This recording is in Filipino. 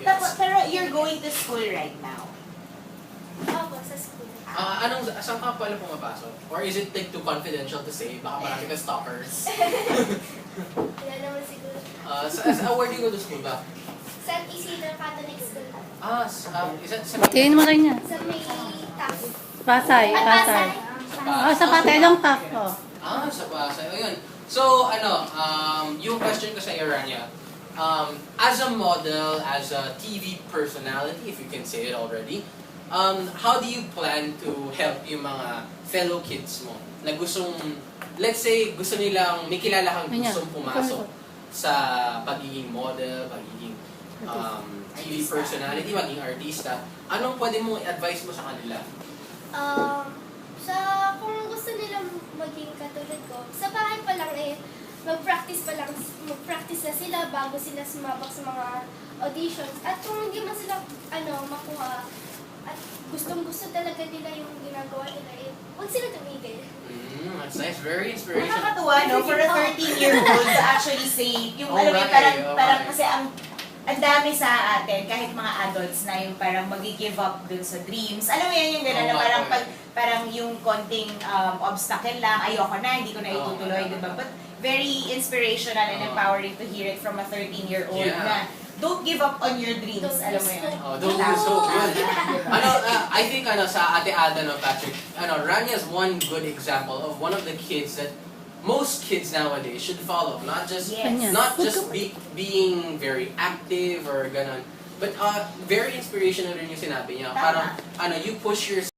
Tapos, pero you're going to school right now. Opo, sa school. Saan ka pala pumapasok? Or is it like too confidential to say? Baka marami ka stalkers. Wala naman siguro. Where do you go to school ba? San Isidro Catholic School. Is that sa Tingin mo rin niya. Sa may tapo. Pasay, At Pasay. Oh, sa Pasay lang tak. Oh. Sa Pasay. Ayun. So, yung question ko sa iyo, Rania, as a model, as a TV personality, if you can say it already, how do you plan to help yung mga fellow kids mo na gustong, let's say, gusto nilang, may kilala kang gustong pumasok sa pagiging model, pagiging TV personality, maging artista, anong pwede mong i-advise mo sa kanila? Kung gusto nilang maging katulad ko, sa bahay pa lang mag-practice na sila bago sila sumabak sa mga auditions. At kung hindi man sila makuha, at gustong-gusto talaga nila yung ginagawa nila, huwag sila tumigil. That's nice. Very inspirational. Nakakatuwa, no? For a 13-year-old to actually say, yung alam mo, parang kasi ang dami sa atin, kahit mga adults na yung parang mag-give up dun sa dreams. Alam mo yan yung gano'n na parang parang yung konting obstacle lang, ayoko na, hindi ko na itutuloy, diba? But very inspirational and empowering to hear it from a 13-year-old na don't give up on your dreams, alam mo yan. Don't lose hope. I think sa Ate Ada, Patrick, Rania is one good example of one of the kids that most kids nowadays should follow. Not just being very active or ganon, but very inspirational rin yung sinabi niya. Parang you push yourself